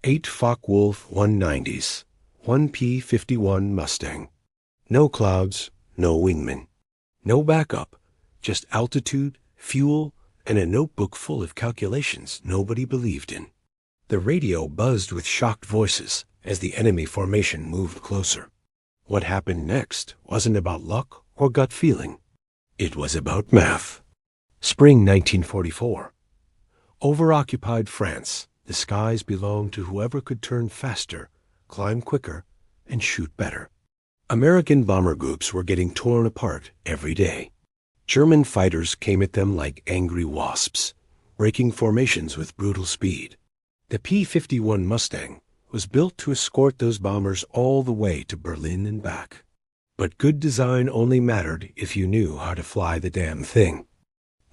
8 Focke-Wulf 190s, 1 P-51 Mustang. No clouds, no wingman. No backup, just altitude, fuel, and a notebook full of calculations nobody believed in. The radio buzzed with shocked voices as the enemy formation moved closer. What happened next wasn't about luck or gut feeling. It was about math. Spring 1944. Overoccupied France, the skies belonged to whoever could turn faster, climb quicker, and shoot better. American bomber groups were getting torn apart every day. German fighters came at them like angry wasps, breaking formations with brutal speed. The P-51 Mustang was built to escort those bombers all the way to Berlin and back. But good design only mattered if you knew how to fly the damn thing.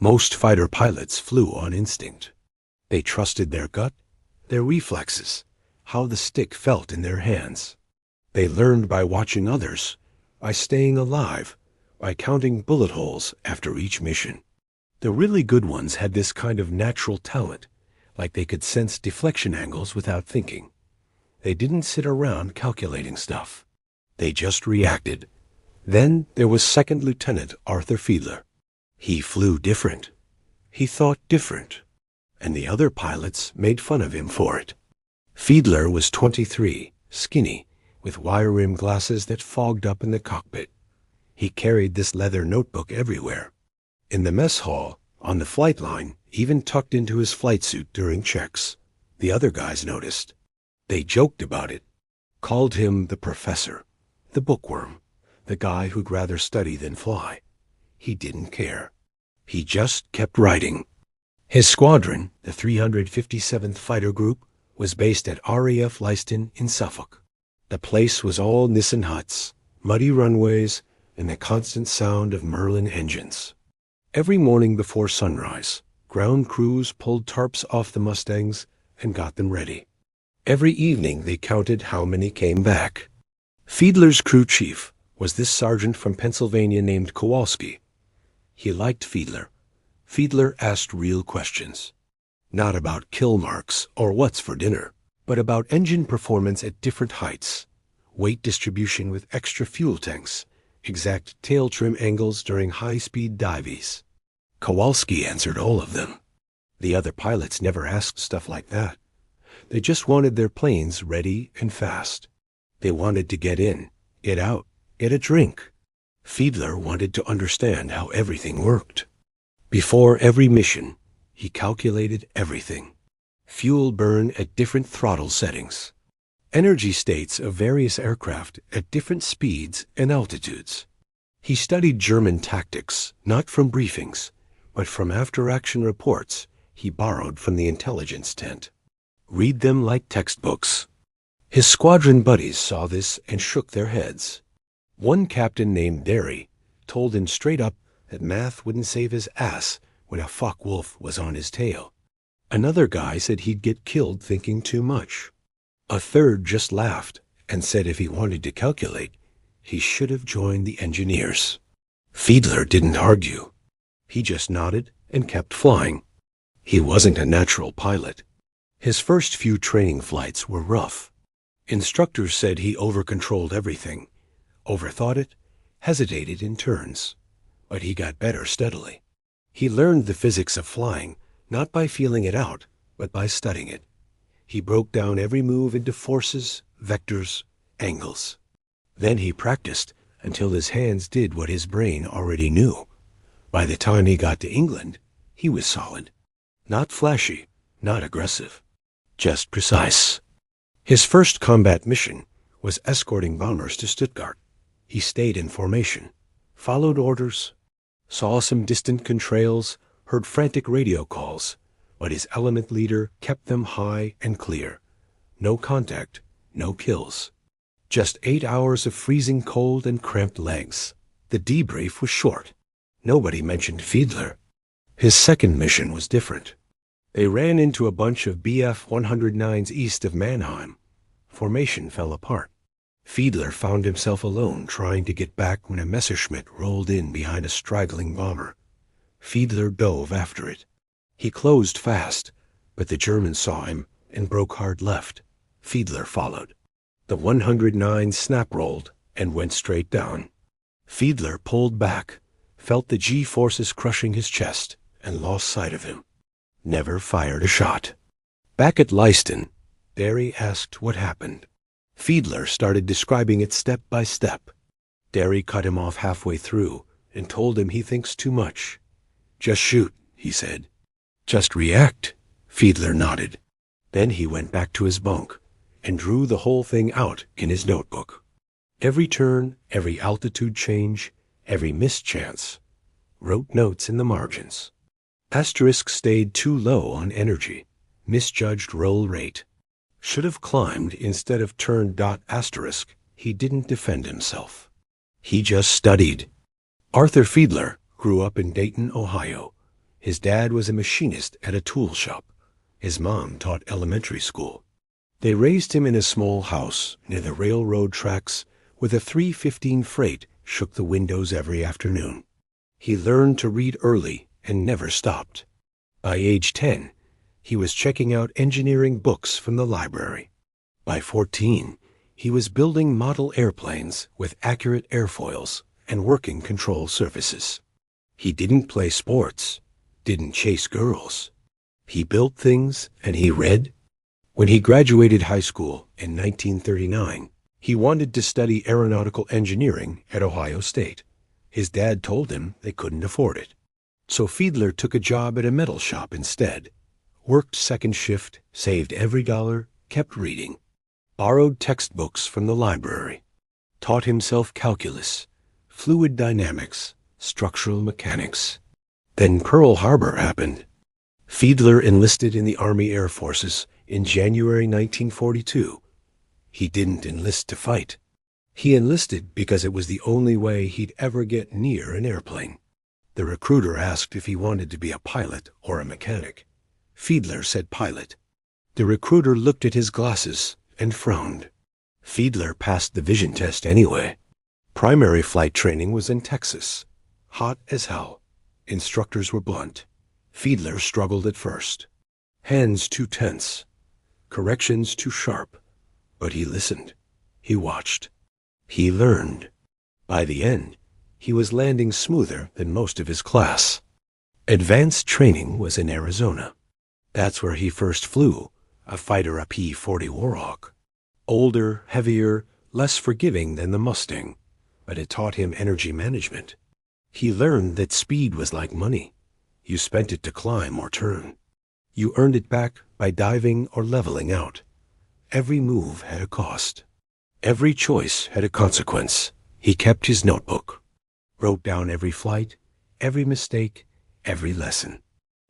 Most fighter pilots flew on instinct. They trusted their gut, their reflexes, how the stick felt in their hands. They learned by watching others, by staying alive, by counting bullet holes after each mission. The really good ones had this kind of natural talent, like they could sense deflection angles without thinking. They didn't sit around calculating stuff. They just reacted. Then there was Second Lieutenant Arthur Fiedler. He flew different. He thought different. And the other pilots made fun of him for it. Fiedler was 23, skinny, with wire-rimmed glasses that fogged up in the cockpit. He carried this leather notebook everywhere. In the mess hall, on the flight line, even tucked into his flight suit during checks. The other guys noticed. They joked about it, called him the professor, the bookworm, the guy who'd rather study than fly. He didn't care. He just kept writing. His squadron, the 357th Fighter Group, was based at RAF Leiston in Suffolk. The place was all Nissan huts, muddy runways, and the constant sound of Merlin engines. Every morning before sunrise, ground crews pulled tarps off the Mustangs and got them ready. Every evening they counted how many came back. Fiedler's crew chief was this sergeant from Pennsylvania named Kowalski. He liked Fiedler. Fiedler asked real questions. Not about kill marks or what's for dinner, but about engine performance at different heights, weight distribution with extra fuel tanks, exact tail trim angles during high-speed dives. Kowalski answered all of them. The other pilots never asked stuff like that. They just wanted their planes ready and fast. They wanted to get in, get out, get a drink. Fiedler wanted to understand how everything worked. Before every mission, he calculated everything. Fuel burn at different throttle settings. Energy states of various aircraft at different speeds and altitudes. He studied German tactics, not from briefings, but from after-action reports he borrowed from the intelligence tent. Read them like textbooks. His squadron buddies saw this and shook their heads. One captain named Derry told him straight up that math wouldn't save his ass when a Focke-Wulf was on his tail. Another guy said he'd get killed thinking too much. A third just laughed and said if he wanted to calculate, he should have joined the engineers. Fiedler didn't argue. He just nodded and kept flying. He wasn't a natural pilot. His first few training flights were rough. Instructors said he over-controlled everything, overthought it, hesitated in turns. But he got better steadily. He learned the physics of flying, not by feeling it out, but by studying it. He broke down every move into forces, vectors, angles. Then he practiced until his hands did what his brain already knew. By the time he got to England, he was solid. Not flashy, not aggressive, just precise. His first combat mission was escorting bombers to Stuttgart. He stayed in formation, followed orders, saw some distant contrails, heard frantic radio calls, but his element leader kept them high and clear. No contact, no kills. Just 8 hours of freezing cold and cramped legs. The debrief was short. Nobody mentioned Fiedler. His second mission was different. They ran into a bunch of Bf-109s east of Mannheim. Formation fell apart. Fiedler found himself alone trying to get back when a Messerschmitt rolled in behind a straggling bomber. Fiedler dove after it. He closed fast, but the Germans saw him and broke hard left. Fiedler followed. The 109 snap-rolled and went straight down. Fiedler pulled back, felt the G-forces crushing his chest, and lost sight of him. Never fired a shot. Back at Leiston, Derry asked what happened. Fiedler started describing it step by step. Derry cut him off halfway through and told him he thinks too much. "Just shoot," he said. "Just react," Fiedler nodded. Then he went back to his bunk and drew the whole thing out in his notebook. Every turn, every altitude change, every mischance. Wrote notes in the margins. Asterisk stayed too low on energy. Misjudged roll rate. Should have climbed instead of turned dot asterisk. He didn't defend himself. He just studied. Arthur Fiedler grew up in Dayton, Ohio. His dad was a machinist at a tool shop. His mom taught elementary school. They raised him in a small house near the railroad tracks where the 315 freight shook the windows every afternoon. He learned to read early and never stopped. By age 10, he was checking out engineering books from the library. By 14, he was building model airplanes with accurate airfoils and working control surfaces. He didn't play sports, didn't chase girls. He built things and he read. When he graduated high school in 1939, he wanted to study aeronautical engineering at Ohio State. His dad told him they couldn't afford it. So Fiedler took a job at a metal shop instead. Worked second shift, saved every dollar, kept reading. Borrowed textbooks from the library. Taught himself calculus, fluid dynamics, structural mechanics. Then Pearl Harbor happened. Fiedler enlisted in the Army Air Forces in January 1942. He didn't enlist to fight. He enlisted because it was the only way he'd ever get near an airplane. The recruiter asked if he wanted to be a pilot or a mechanic. Fiedler said pilot. The recruiter looked at his glasses and frowned. Fiedler passed the vision test anyway. Primary flight training was in Texas. Hot as hell. Instructors were blunt. Fiedler struggled at first. Hands too tense. Corrections too sharp. But he listened. He watched. He learned. By the end, he was landing smoother than most of his class. Advanced training was in Arizona. That's where he first flew, a fighter, a P-40 Warhawk. Older, heavier, less forgiving than the Mustang, but it taught him energy management. He learned that speed was like money. You spent it to climb or turn. You earned it back by diving or leveling out. Every move had a cost. Every choice had a consequence. He kept his notebook. Wrote down every flight, every mistake, every lesson.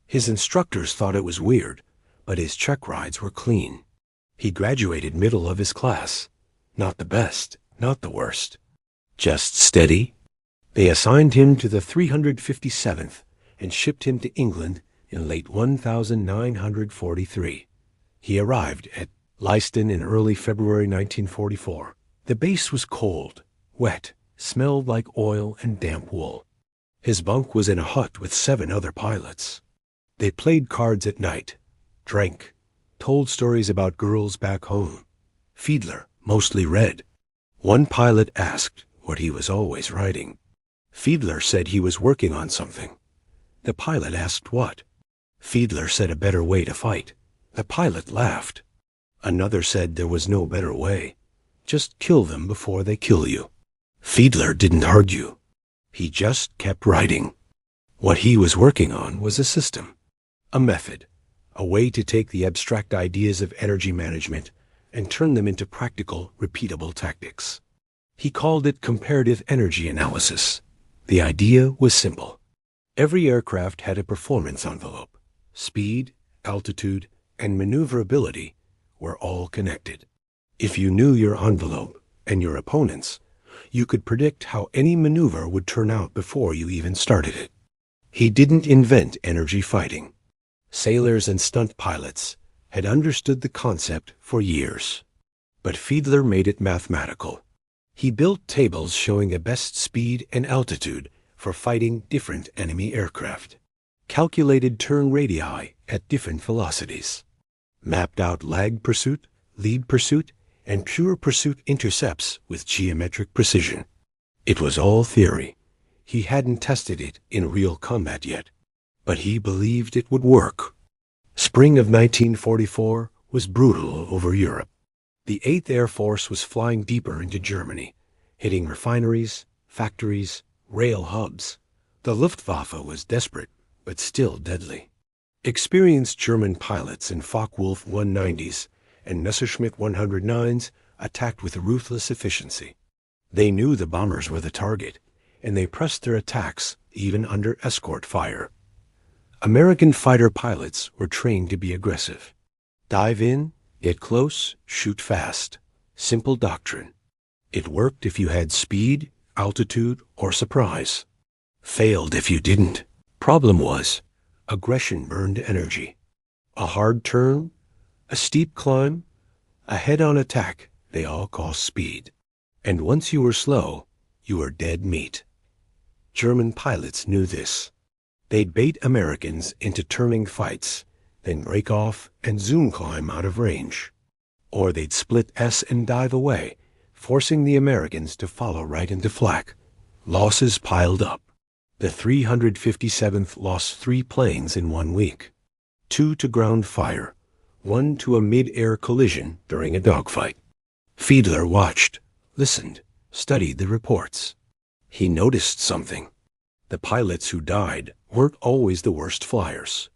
His instructors thought it was weird, but his check rides were clean. He graduated middle of his class. Not the best, not the worst. Just steady. They assigned him to the 357th and shipped him to England in late 1943. He arrived at Leiston in early February 1944. The base was cold, wet, smelled like oil and damp wool. His bunk was in a hut with 7 other pilots. They played cards at night, drank, told stories about girls back home. Fiedler mostly read. One pilot asked what he was always writing. Fiedler said he was working on something. The pilot asked what. Fiedler said a better way to fight. The pilot laughed. Another said there was no better way. Just kill them before they kill you. Fiedler didn't argue. He just kept writing. What he was working on was a system, a method, a way to take the abstract ideas of energy management and turn them into practical, repeatable tactics. He called it comparative energy analysis. The idea was simple. Every aircraft had a performance envelope. Speed, altitude, and maneuverability were all connected. If you knew your envelope and your opponent's, you could predict how any maneuver would turn out before you even started it. He didn't invent energy fighting. Sailors and stunt pilots had understood the concept for years. But Fiedler made it mathematical. He built tables showing the best speed and altitude for fighting different enemy aircraft, calculated turn radii at different velocities, mapped out lag pursuit, lead pursuit, and pure pursuit intercepts with geometric precision. It was all theory. He hadn't tested it in real combat yet, but he believed it would work. Spring of 1944 was brutal over Europe. The 8th Air Force was flying deeper into Germany, hitting refineries, factories, rail hubs. The Luftwaffe was desperate, but still deadly. Experienced German pilots in Focke-Wulf 190s and Messerschmitt 109s attacked with ruthless efficiency. They knew the bombers were the target, and they pressed their attacks even under escort fire. American fighter pilots were trained to be aggressive. Dive in, get close, shoot fast. Simple doctrine. It worked if you had speed, altitude, or surprise. Failed if you didn't. Problem was, aggression burned energy. A hard turn, a steep climb, a head-on attack, they all cost speed. And once you were slow, you were dead meat. German pilots knew this. They'd bait Americans into turning fights, then break off and zoom climb out of range. Or they'd split S and dive away, forcing the Americans to follow right into flak. Losses piled up. The 357th lost 3 planes in 1 week. 2 to ground fire, 1 to a mid-air collision during a dogfight. Fiedler watched, listened, studied the reports. He noticed something. The pilots who died weren't always the worst flyers.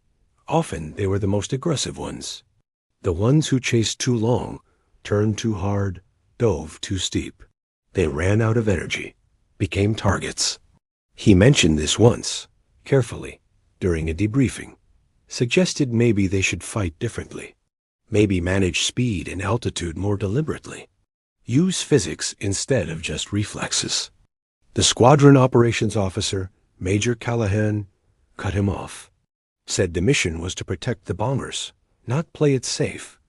Often they were the most aggressive ones. The ones who chased too long, turned too hard, dove too steep. They ran out of energy, became targets. He mentioned this once, carefully, during a debriefing. Suggested maybe they should fight differently. Maybe manage speed and altitude more deliberately. Use physics instead of just reflexes. The squadron operations officer, Major Callahan, cut him off. Said the mission was to protect the bombers, not play it safe.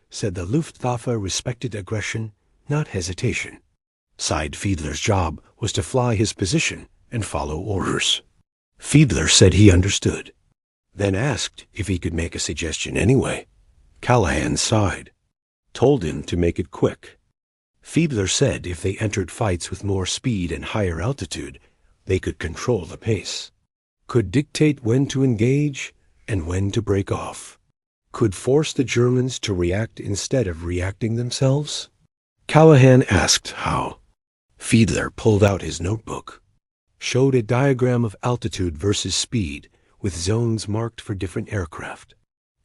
Said the Luftwaffe respected aggression, not hesitation. Sighed Fiedler's job was to fly his position and follow orders. Fiedler said he understood, then asked if he could make a suggestion anyway. Callahan sighed, told him to make it quick. Fiedler said if they entered fights with more speed and higher altitude, they could control the pace, could dictate when to engage and when to break off, could force the Germans to react instead of reacting themselves. Callahan asked how. Fiedler pulled out his notebook, showed a diagram of altitude versus speed with zones marked for different aircraft,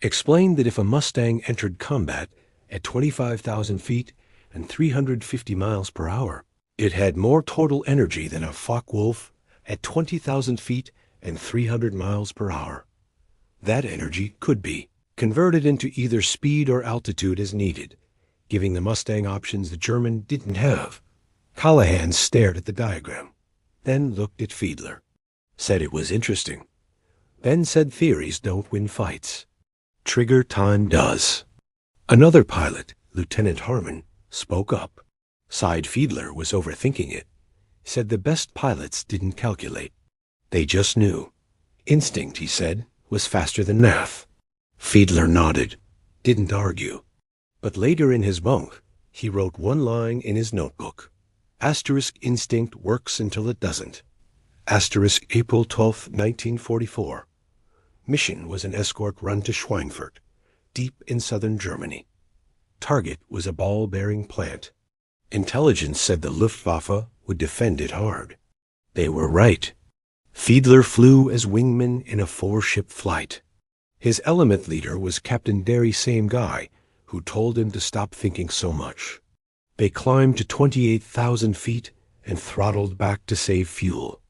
explained that if a Mustang entered combat at 25,000 feet and 350 miles per hour, it had more total energy than a Focke-Wulf at 20,000 feet and 300 miles per hour. That energy could be converted into either speed or altitude as needed, giving the Mustang options the German didn't have. Callahan stared at the diagram, then looked at Fiedler, said it was interesting, then said theories don't win fights. Trigger time does. Another pilot, Lieutenant Harmon, spoke up. Sighed Fiedler was overthinking it. Said the best pilots didn't calculate. They just knew. Instinct, he said, was faster than math. Fiedler nodded, didn't argue. But later in his bunk, he wrote one line in his notebook. Asterisk instinct works until it doesn't. Asterisk April 12, 1944. Mission was an escort run to Schweinfurt, deep in southern Germany. Target was a ball-bearing plant. Intelligence said the Luftwaffe would defend it hard. They were right. Fiedler flew as wingman in a 4-ship flight. His element leader was Captain Derry Same Guy, who told him to stop thinking so much. They climbed to 28,000 feet and throttled back to save fuel.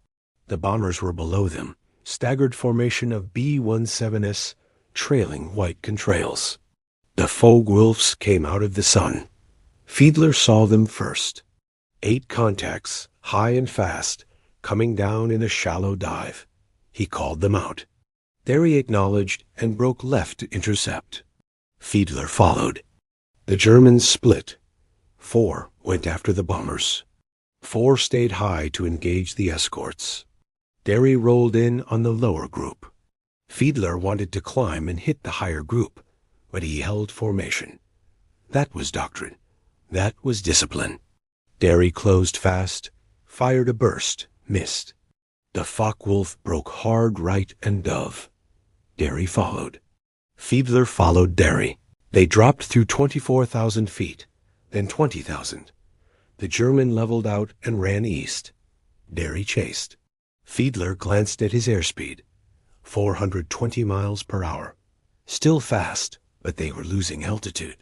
The bombers were below them, staggered formation of B-17s, trailing white contrails. The Focke-Wulfs came out of the sun. Fiedler saw them first. 8 contacts, high and fast, coming down in a shallow dive. He called them out. Derry acknowledged and broke left to intercept. Fiedler followed. The Germans split. 4 went after the bombers. 4 stayed high to engage the escorts. Derry rolled in on the lower group. Fiedler wanted to climb and hit the higher group, but he held formation. That was doctrine. That was discipline. Derry closed fast, fired a burst, missed. The Focke-Wulf broke hard right and dove. Derry followed. Fiedler followed Derry. They dropped through 24,000 feet, then 20,000. The German leveled out and ran east. Derry chased. Fiedler glanced at his airspeed, 420 miles per hour. Still fast, but they were losing altitude.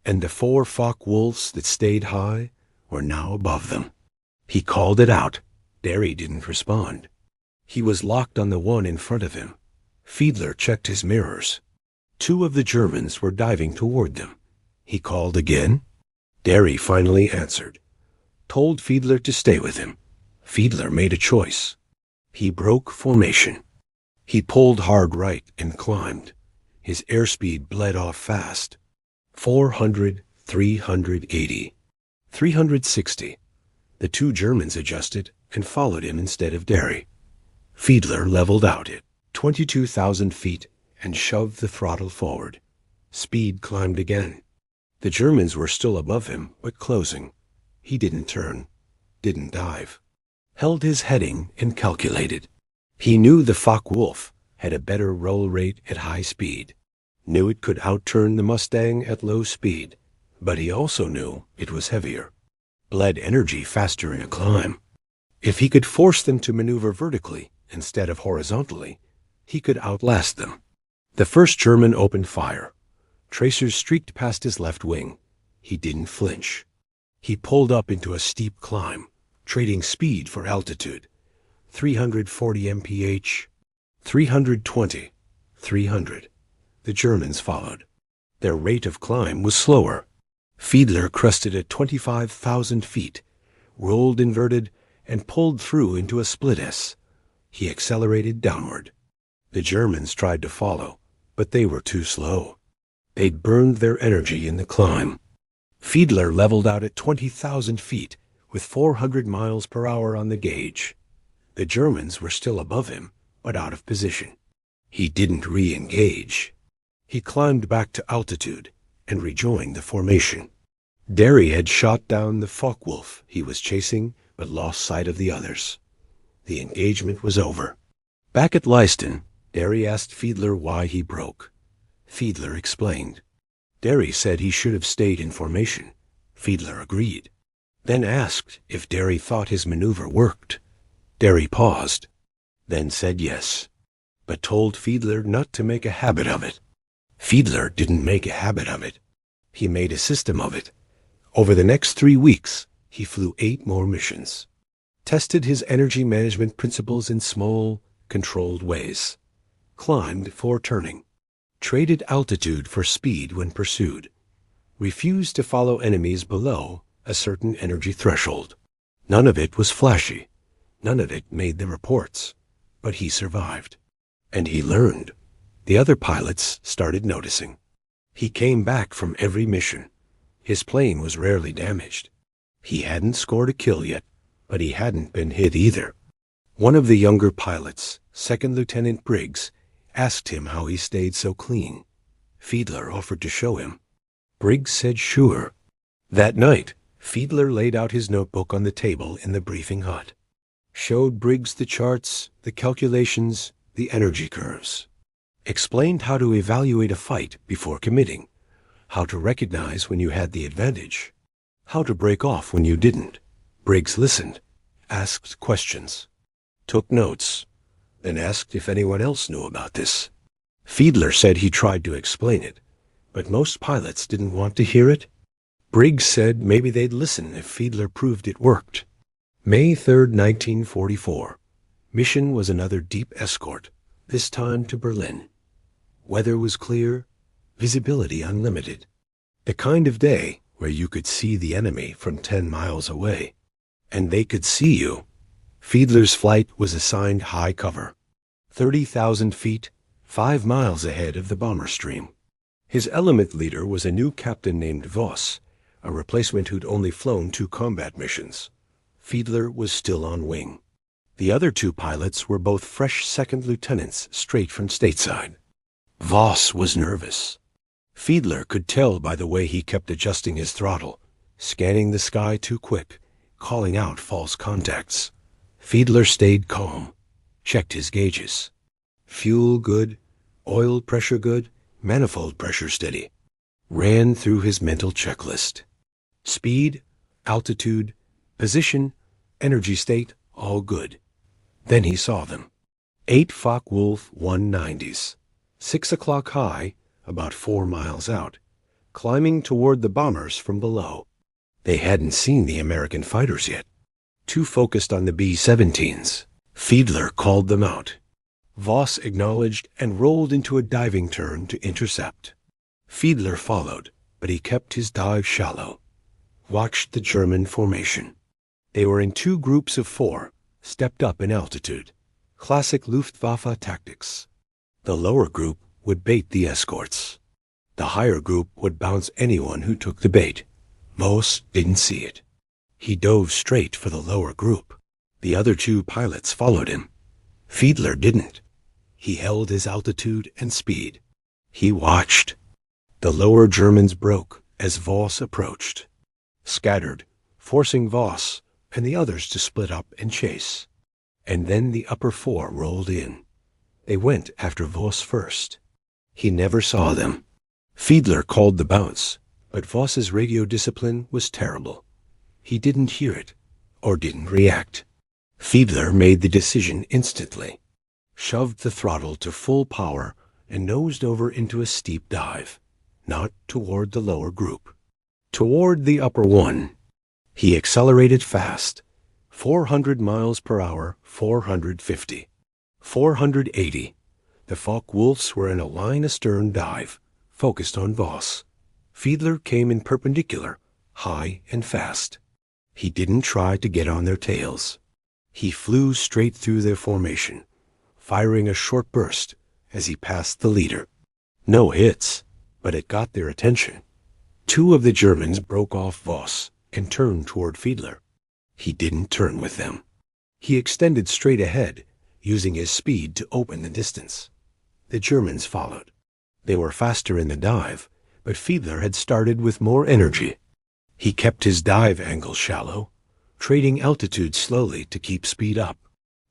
And the 4 Focke-Wulfs that stayed high were now above them. He called it out. Derry didn't respond. He was locked on the one in front of him. Fiedler checked his mirrors. 2 of the Germans were diving toward them. He called again. Derry finally answered. Told Fiedler to stay with him. Fiedler made a choice. He broke formation. He pulled hard right and climbed. His airspeed bled off fast. 400, 380, 360. The 2 Germans adjusted and followed him instead of Derry. Fiedler leveled out at 22,000 feet and shoved the throttle forward. Speed climbed again. The Germans were still above him, but closing. He didn't turn, didn't dive. Held his heading and calculated. He knew the Focke-Wulf had a better roll rate at high speed. Knew it could outturn the Mustang at low speed, but he also knew it was heavier. Bled energy faster in a climb. If he could force them to maneuver vertically instead of horizontally, he could outlast them. The first German opened fire. Tracers streaked past his left wing. He didn't flinch. He pulled up into a steep climb, trading speed for altitude. 340 mph, 320, 300. The Germans followed. Their rate of climb was slower. Fiedler crested at 25,000 feet, rolled inverted, and pulled through into a split S. He accelerated downward. The Germans tried to follow, but they were too slow. They'd burned their energy in the climb. Fiedler leveled out at 20,000 feet with 400 miles per hour on the gauge. The Germans were still above him, but out of position. He didn't re-engage. He climbed back to altitude and rejoined the formation. Derry had shot down the Focke-Wulf he was chasing, but lost sight of the others. The engagement was over. Back at Leiston, Derry asked Fiedler why he broke. Fiedler explained. Derry said he should have stayed in formation. Fiedler agreed. Then asked if Derry thought his maneuver worked. Derry paused, then said yes, but told Fiedler not to make a habit of it. Fiedler didn't make a habit of it. He made a system of it. Over the next 3 weeks, he flew 8 more missions. Tested his energy management principles in small, controlled ways. Climbed for turning. Traded altitude for speed when pursued. Refused to follow enemies below a certain energy threshold. None of it was flashy. None of it made the reports. But he survived. And he learned. The other pilots started noticing. He came back from every mission. His plane was rarely damaged. He hadn't scored a kill yet, but he hadn't been hit either. One of the younger pilots, Second Lieutenant Briggs, asked him how he stayed so clean. Fiedler offered to show him. Briggs said sure. That night, Fiedler laid out his notebook on the table in the briefing hut. Showed Briggs the charts, the calculations, the energy curves. Explained how to evaluate a fight before committing, how to recognize when you had the advantage, how to break off when you didn't. Briggs listened, asked questions, took notes, then asked if anyone else knew about this. Fiedler said he tried to explain it, but most pilots didn't want to hear it. Briggs said maybe they'd listen if Fiedler proved it worked. May 3rd, 1944. Mission was another deep escort, this time to Berlin. Weather was clear, visibility unlimited. The kind of day where you could see the enemy from 10 miles away. And they could see you. Fiedler's flight was assigned high cover. 30,000 feet, 5 miles ahead of the bomber stream. His element leader was a new captain named Voss, a replacement who'd only flown 2 combat missions. Fiedler was still on wing. The other 2 pilots were both fresh second lieutenants straight from stateside. Voss was nervous. Fiedler could tell by the way he kept adjusting his throttle, scanning the sky too quick, calling out false contacts. Fiedler stayed calm, checked his gauges. Fuel good, oil pressure good, manifold pressure steady. Ran through his mental checklist. Speed, altitude, position, energy state, all good. Then he saw them. 8 Focke-Wulf 190s. 6 o'clock high, about 4 miles out, climbing toward the bombers from below. They hadn't seen the American fighters yet. Too focused on the B-17s. Fiedler called them out. Voss acknowledged and rolled into a diving turn to intercept. Fiedler followed, but he kept his dive shallow. Watched the German formation. They were in 2 groups of 4, stepped up in altitude. Classic Luftwaffe tactics. The lower group would bait the escorts. The higher group would bounce anyone who took the bait. Voss didn't see it. He dove straight for the lower group. The other 2 pilots followed him. Fiedler didn't. He held his altitude and speed. He watched. The lower Germans broke as Voss approached. Scattered, forcing Voss and the others to split up and chase. And then the upper 4 rolled in. They went after Voss first. He never saw them. Fiedler called the bounce, but Voss's radio discipline was terrible. He didn't hear it, or didn't react. Fiedler made the decision instantly, shoved the throttle to full power, and nosed over into a steep dive, not toward the lower group, toward the upper 1. He accelerated fast, 400 miles per hour, 450, 480. The Focke-Wulfs were in a line astern dive, focused on Voss. Fiedler came in perpendicular, high and fast. He didn't try to get on their tails. He flew straight through their formation, firing a short burst as he passed the leader. No hits, but it got their attention. 2 of the Germans broke off Voss and turned toward Fiedler. He didn't turn with them. He extended straight ahead, using his speed to open the distance. The Germans followed. They were faster in the dive, but Fiedler had started with more energy. He kept his dive angle shallow, trading altitude slowly to keep speed up.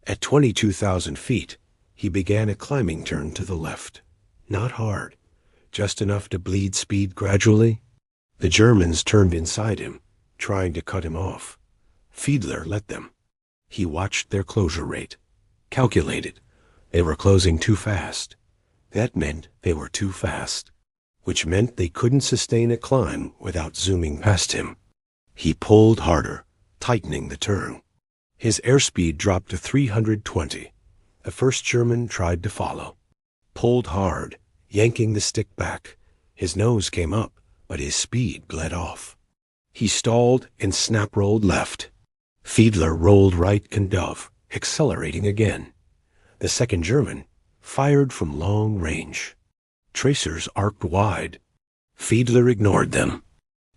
At 22,000 feet, he began a climbing turn to the left. Not hard, just enough to bleed speed gradually. The Germans turned inside him, trying to cut him off. Fiedler let them. He watched their closure rate, calculated. They were closing too fast. That meant they were too fast, which meant they couldn't sustain a climb without zooming past him. He pulled harder, tightening the turn. His airspeed dropped to 320. The first German tried to follow. Pulled hard, yanking the stick back. His nose came up, but his speed bled off. He stalled and snap-rolled left. Fiedler rolled right and dove, accelerating again. The second German fired from long range. Tracers arced wide. Fiedler ignored them.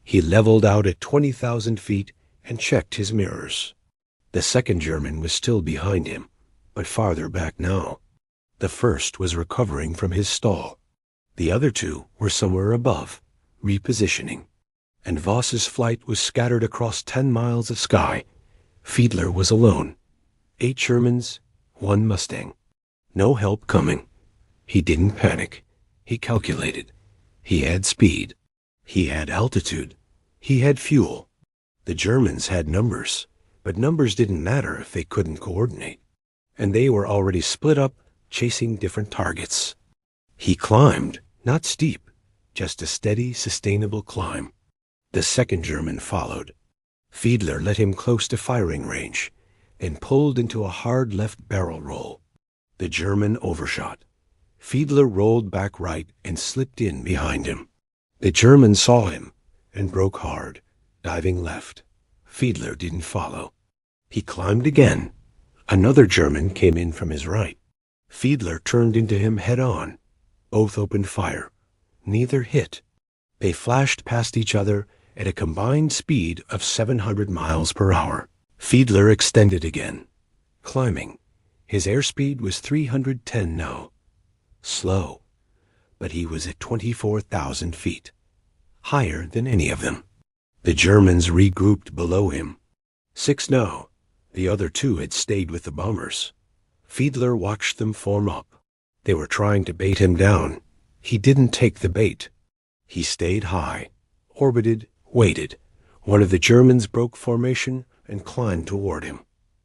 He leveled out at 20,000 feet and checked his mirrors. The second German was still behind him, but farther back now. The first was recovering from his stall. The other 2 were somewhere above, repositioning. And Voss's flight was scattered across 10 miles of sky. Fiedler was alone. 8 Germans, 1 Mustang. No help coming. He didn't panic. He calculated. He had speed. He had altitude. He had fuel. The Germans had numbers, but numbers didn't matter if they couldn't coordinate. And they were already split up, chasing different targets. He climbed, not steep, just a steady, sustainable climb. The second German followed. Fiedler let him close to firing range and pulled into a hard left barrel roll. The German overshot. Fiedler rolled back right and slipped in behind him. The German saw him and broke hard, diving left. Fiedler didn't follow. He climbed again. Another German came in from his right. Fiedler turned into him head-on. Both opened fire. Neither hit. They flashed past each other at a combined speed of 700 miles per hour. Fiedler extended again, climbing. His airspeed was 310 now. Slow, but he was at 24,000 feet, higher than any of them. The Germans regrouped below him. 6 now. The other 2 had stayed with the bombers. Fiedler watched them form up. They were trying to bait him down. He didn't take the bait. He stayed high, orbited, waited. One of the Germans broke formation and climbed toward him.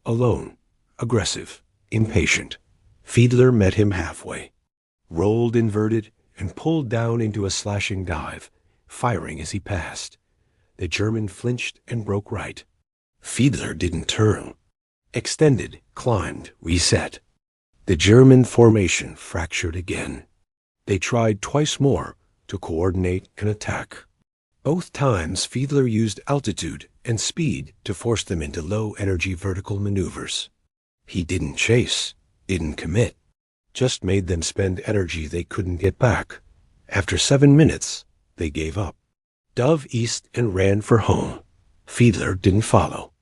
Alone, aggressive, impatient. Fiedler met him halfway, rolled inverted, and pulled down into a slashing dive, firing as he passed. The German flinched and broke right. Fiedler didn't turn. Extended, climbed, reset. The German formation fractured again. They tried twice more to coordinate an attack. Both times Fiedler used altitude and speed to force them into low-energy vertical maneuvers. He didn't chase, didn't commit, just made them spend energy they couldn't get back. After 7 minutes, they gave up, dove east and ran for home. Fiedler didn't follow.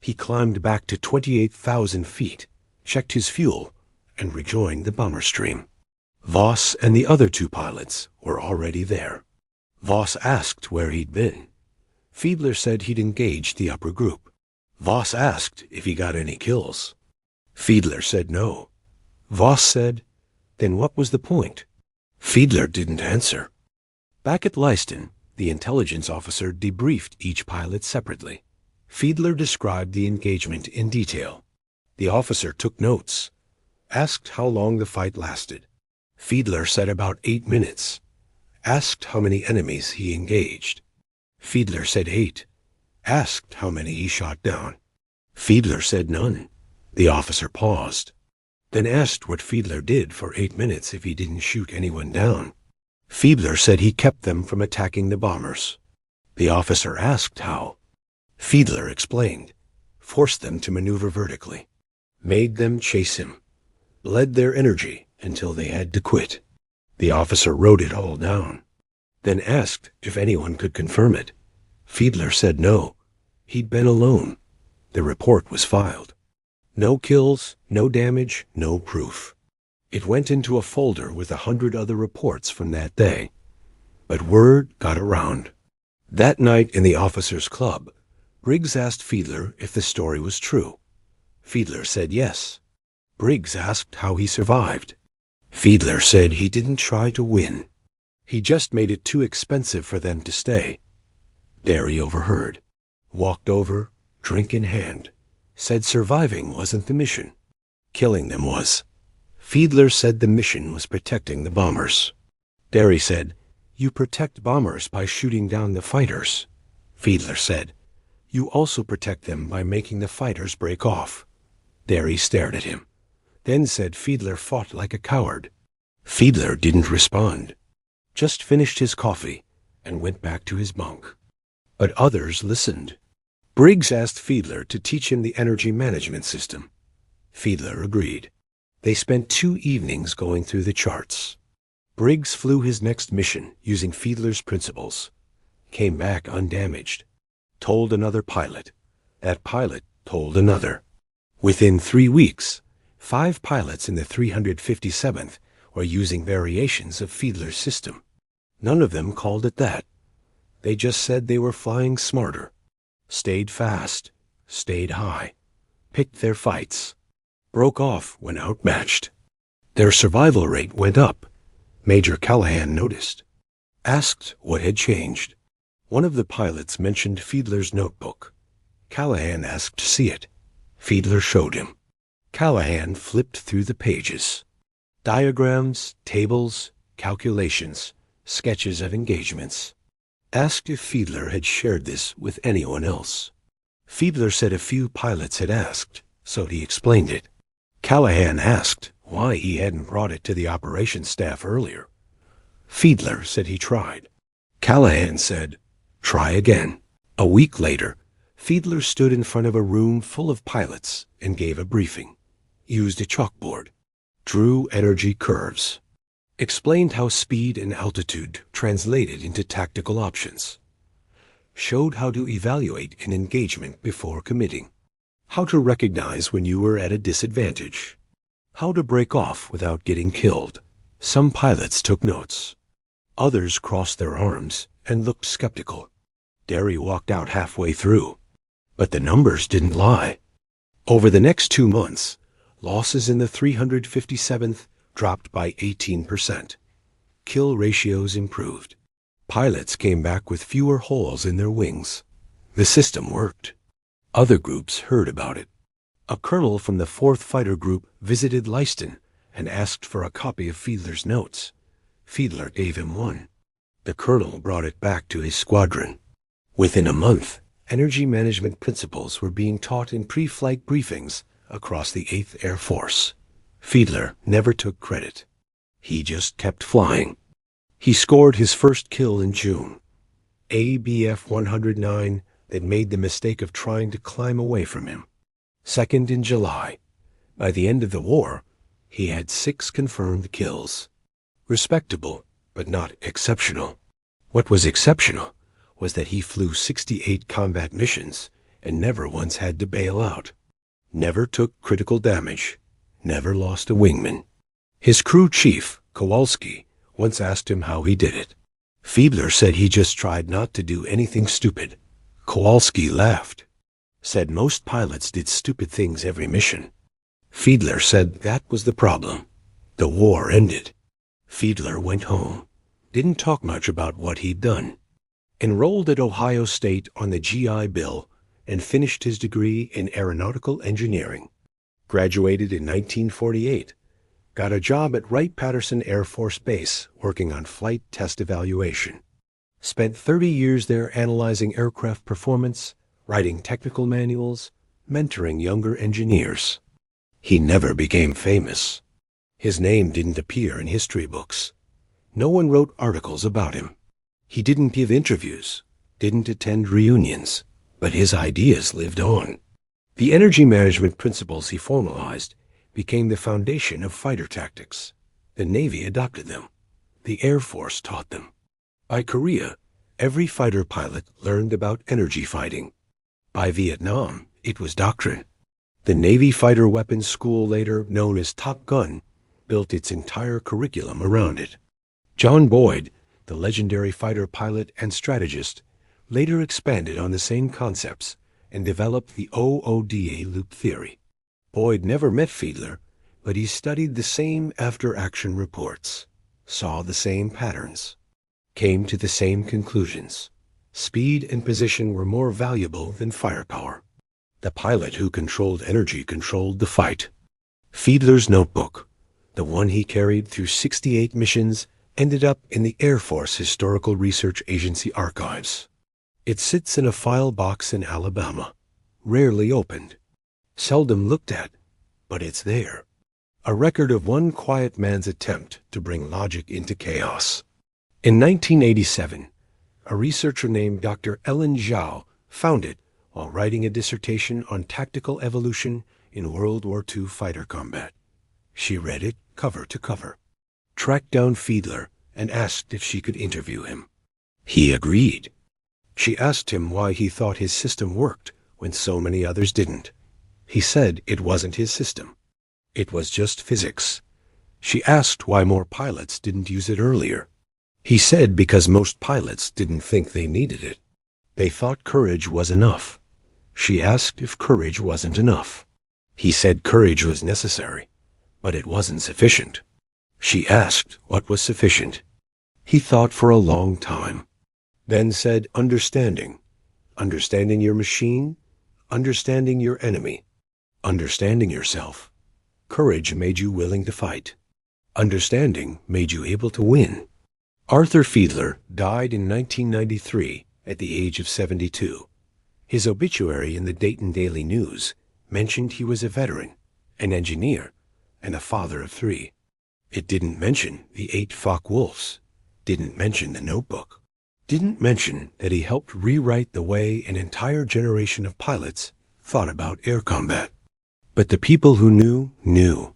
He climbed back to 28,000 feet, checked his fuel, and rejoined the bomber stream. Voss and the other 2 pilots were already there. Voss asked where he'd been. Fiedler said he'd engaged the upper group. Voss asked if he got any kills. Fiedler said no. Voss said, then what was the point? Fiedler didn't answer. Back at Leiston, the intelligence officer debriefed each pilot separately. Fiedler described the engagement in detail. The officer took notes, asked how long the fight lasted. Fiedler said about 8 minutes. Asked how many enemies he engaged. Fiedler said 8. Asked how many he shot down. Fiedler said none. The officer paused, then asked what Fiedler did for 8 minutes if he didn't shoot anyone down. Fiedler said he kept them from attacking the bombers. The officer asked how. Fiedler explained, forced them to maneuver vertically, made them chase him, led their energy until they had to quit. The officer wrote it all down, then asked if anyone could confirm it. Fiedler said no. He'd been alone. The report was filed. No kills, no damage, no proof. It went into a folder with 100 other reports from that day. But word got around. That night in the officers' club, Briggs asked Fiedler if the story was true. Fiedler said yes. Briggs asked how he survived. Fiedler said he didn't try to win. He just made it too expensive for them to stay. Derry overheard, walked over, drink in hand, said surviving wasn't the mission. Killing them was. Fiedler said the mission was protecting the bombers. Derry said, you protect bombers by shooting down the fighters. Fiedler said, you also protect them by making the fighters break off. Derry stared at him, then said Fiedler fought like a coward. Fiedler didn't respond, just finished his coffee and went back to his bunk. But others listened. Briggs asked Fiedler to teach him the energy management system. Fiedler agreed. They spent 2 evenings going through the charts. Briggs flew his next mission using Fiedler's principles. Came back undamaged. Told another pilot. That pilot told another. Within 3 weeks, 5 pilots in the 357th were using variations of Fiedler's system. None of them called it that. They just said they were flying smarter, stayed fast, stayed high, picked their fights, broke off when outmatched. Their survival rate went up. Major Callahan noticed. Asked what had changed. One of the pilots mentioned Fiedler's notebook. Callahan asked to see it. Fiedler showed him. Callahan flipped through the pages. Diagrams, tables, calculations, sketches of engagements. Asked if Fiedler had shared this with anyone else. Fiedler said a few pilots had asked, so he explained it. Callahan asked why he hadn't brought it to the operations staff earlier. Fiedler said he tried. Callahan said, try again. A week later, Fiedler stood in front of a room full of pilots and gave a briefing. Used a chalkboard. Drew energy curves. Explained how speed and altitude translated into tactical options. Showed how to evaluate an engagement before committing. How to recognize when you were at a disadvantage. How to break off without getting killed. Some pilots took notes. Others crossed their arms and looked skeptical. Derry walked out halfway through. But the numbers didn't lie. Over the next 2 months, losses in the 357th dropped by 18%. Kill ratios improved. Pilots came back with fewer holes in their wings. The system worked. Other groups heard about it. A colonel from the 4th Fighter Group visited Leiston and asked for a copy of Fiedler's notes. Fiedler gave him one. The colonel brought it back to his squadron. Within a month, energy management principles were being taught in pre-flight briefings across the 8th Air Force. Fiedler never took credit. He just kept flying. He scored his first kill in June. A Bf-109 that made the mistake of trying to climb away from him. Second in July. By the end of the war, he had 6 confirmed kills. Respectable, but not exceptional. What was exceptional was that he flew 68 combat missions and never once had to bail out. Never took critical damage. Never lost a wingman. His crew chief, Kowalski, once asked him how he did it. Fiedler said he just tried not to do anything stupid. Kowalski laughed. Said most pilots did stupid things every mission. Fiedler said that was the problem. The war ended. Fiedler went home. Didn't talk much about what he'd done. Enrolled at Ohio State on the GI Bill and finished his degree in aeronautical engineering. Graduated in 1948. Got a job at Wright-Patterson Air Force Base working on flight test evaluation. Spent 30 years there analyzing aircraft performance, writing technical manuals, mentoring younger engineers. He never became famous. His name didn't appear in history books. No one wrote articles about him. He didn't give interviews, didn't attend reunions, but his ideas lived on. The energy management principles he formalized became the foundation of fighter tactics. The Navy adopted them. The Air Force taught them. By Korea, every fighter pilot learned about energy fighting. By Vietnam, it was doctrine. The Navy Fighter Weapons School, later known as TOPGUN, built its entire curriculum around it. John Boyd, the legendary fighter pilot and strategist, later expanded on the same concepts and developed the OODA loop theory. Boyd never met Fiedler, but he studied the same after-action reports, saw the same patterns, came to the same conclusions. Speed and position were more valuable than firepower. The pilot who controlled energy controlled the fight. Fiedler's notebook, the one he carried through 68 missions, ended up in the Air Force Historical Research Agency archives. It sits in a file box in Alabama, rarely opened, seldom looked at, but it's there. A record of one quiet man's attempt to bring logic into chaos. In 1987, a researcher named Dr. Ellen Zhao found it while writing a dissertation on tactical evolution in World War II fighter combat. She read it cover to cover, tracked down Fiedler, and asked if she could interview him. He agreed. She asked him why he thought his system worked when so many others didn't. He said it wasn't his system. It was just physics. She asked why more pilots didn't use it earlier. He said because most pilots didn't think they needed it. They thought courage was enough. She asked if courage wasn't enough. He said courage was necessary, but it wasn't sufficient. She asked what was sufficient. He thought for a long time, then said understanding. Understanding your machine, understanding your enemy, understanding yourself. Courage made you willing to fight. Understanding made you able to win. Arthur Fiedler died in 1993 at the age of 72. His obituary in the Dayton Daily News mentioned he was a veteran, an engineer, and a father of 3. It didn't mention the 8 Focke-Wulfs, didn't mention the notebook, didn't mention that he helped rewrite the way an entire generation of pilots thought about air combat. But the people who knew, knew.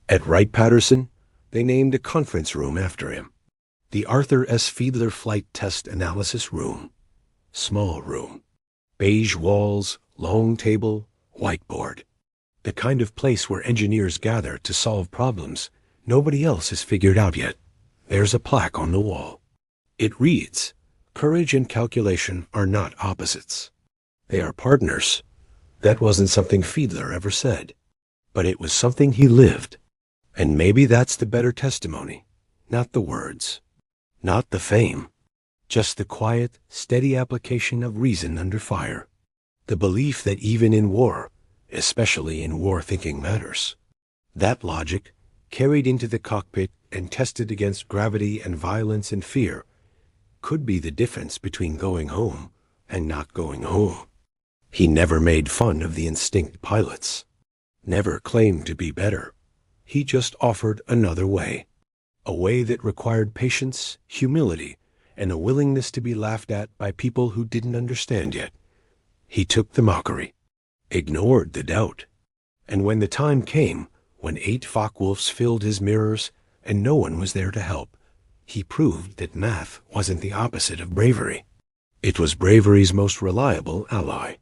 At Wright-Patterson, they named a conference room after him. The Arthur S. Fiedler Flight Test Analysis Room. Small room. Beige walls, long table, whiteboard. The kind of place where engineers gather to solve problems nobody else has figured out yet. There's a plaque on the wall. It reads, "Courage and calculation are not opposites. They are partners." That wasn't something Fiedler ever said, but it was something he lived. And maybe that's the better testimony, not the words, not the fame, just the quiet, steady application of reason under fire. The belief that even in war, especially in war-thinking matters, that logic, carried into the cockpit and tested against gravity and violence and fear, could be the difference between going home and not going home. He never made fun of the instinct pilots, never claimed to be better. He just offered another way, a way that required patience, humility, and a willingness to be laughed at by people who didn't understand yet. He took the mockery, ignored the doubt, and when the time came, when 8 Focke-Wulfs filled his mirrors and no one was there to help, he proved that math wasn't the opposite of bravery. It was bravery's most reliable ally.